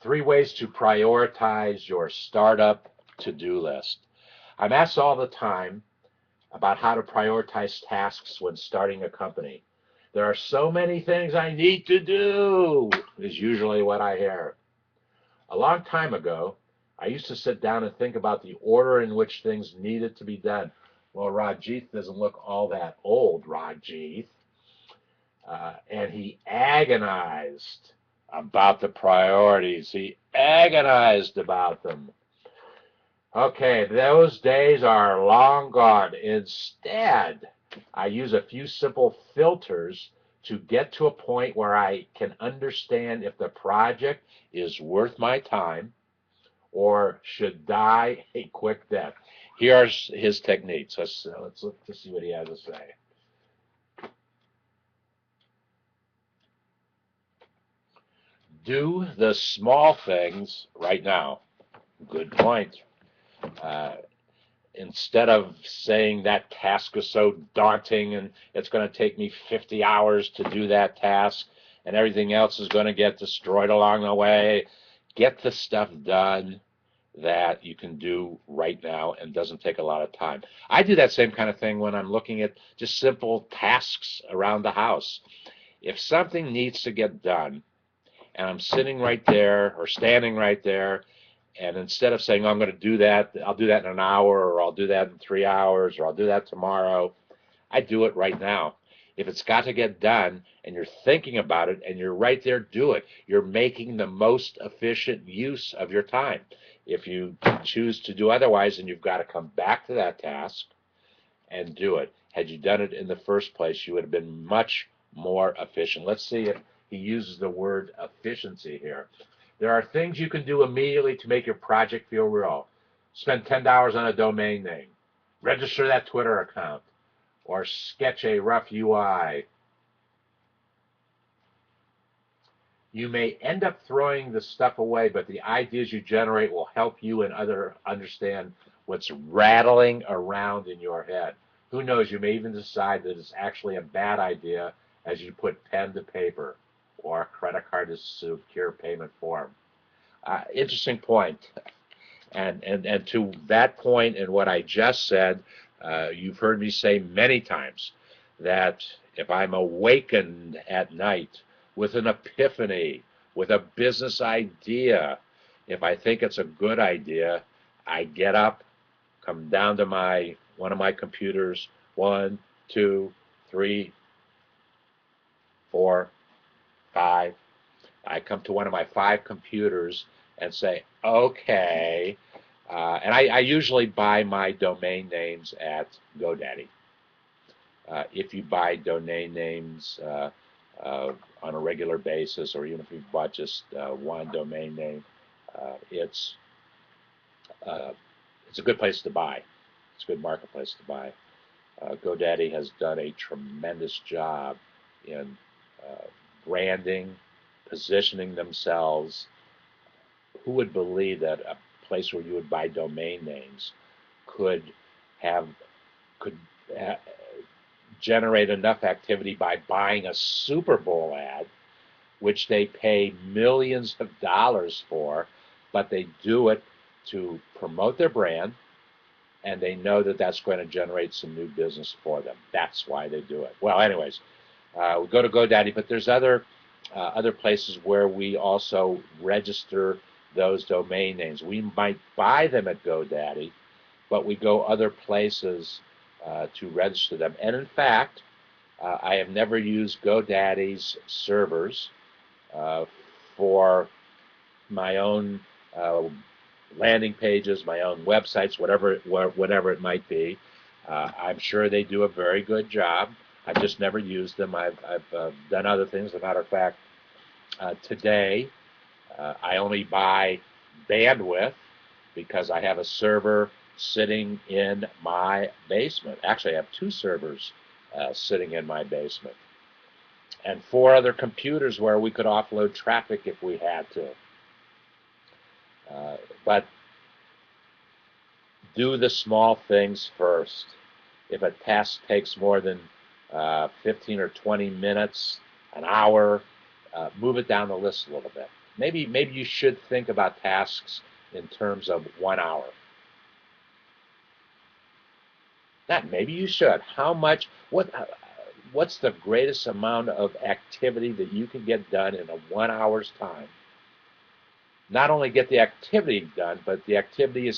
3 ways to prioritize your startup to-do list. I'm asked all the time about how to prioritize tasks when starting a company. There are so many things I need to do, is usually what I hear. A long time ago, I used to sit down and think about the order in which things needed to be done. Well, Rajith doesn't look all that old, Rajith. And he agonized about the priorities. He agonized about them. Okay, those days are long gone. Instead, I use a few simple filters to get to a point where I can understand if the project is worth my time or should die a quick death. Here's his techniques. Let's look to see what he has to say. Do the small things right now. Good point. Uh, Instead of saying that task is so daunting and it's going to take me 50 hours to do that task and everything else is going to get destroyed along the way, get the stuff done that you can do right now and doesn't take a lot of time. I do that same kind of thing when I'm looking at just simple tasks around the house. If something needs to get done and I'm sitting right there or standing right there, and instead of saying, oh, I'm going to do that, I'll do that in an hour, or I'll do that in 3 hours, or I'll do that tomorrow, I do it right now. If it's got to get done and you're thinking about it and you're right there, do it. You're making the most efficient use of your time. If you choose to do otherwise, then you've got to come back to that task and do it. Had you done it in the first place, you would have been much more efficient. Let's see if he uses the word efficiency here. There are things you can do immediately to make your project feel real. Spend $10 on a domain name. Register that Twitter account. Or sketch a rough UI. You may end up throwing the stuff away, but the ideas you generate will help you and others understand what's rattling around in your head. Who knows, you may even decide that it's actually a bad idea as you put pen to paper or credit card to secure payment form. Interesting point. And to that point and what I just said, you've heard me say many times that if I'm awakened at night with an epiphany, with a business idea, if I think it's a good idea, I get up, come down to one of my computers, 1, 2, 3, 4, 5. I come to one of my 5 computers and say, okay, and I usually buy my domain names at GoDaddy. If you buy domain names on a regular basis, or even if you bought just one domain name, it's a good place to buy. It's a good marketplace to buy. GoDaddy has done a tremendous job in branding, positioning themselves. Who would believe that a place where you would buy domain names could generate enough activity by buying a Super Bowl ad, which they pay millions of dollars for, but they do it to promote their brand, and they know that that's going to generate some new business for them. That's why they do it. Well, anyways, we go to GoDaddy, but there's other places where we also register those domain names. We might buy them at GoDaddy, but we go other places to register them. And in fact, I have never used GoDaddy's servers for my own landing pages, my own websites, whatever it might be. I'm sure they do a very good job. I've just never used them. I've done other things. As a matter of fact, today I only buy bandwidth because I have a server sitting in my basement. Actually, I have 2 servers sitting in my basement, and 4 other computers where we could offload traffic if we had to. But do the small things first. If a task takes more than 15 or 20 minutes, an hour, move it down the list a little bit. Maybe you should think about tasks in terms of 1 hour. That maybe you should. How much? What's the greatest amount of activity that you can get done in a 1 hour's time? Not only get the activity done, but the activity is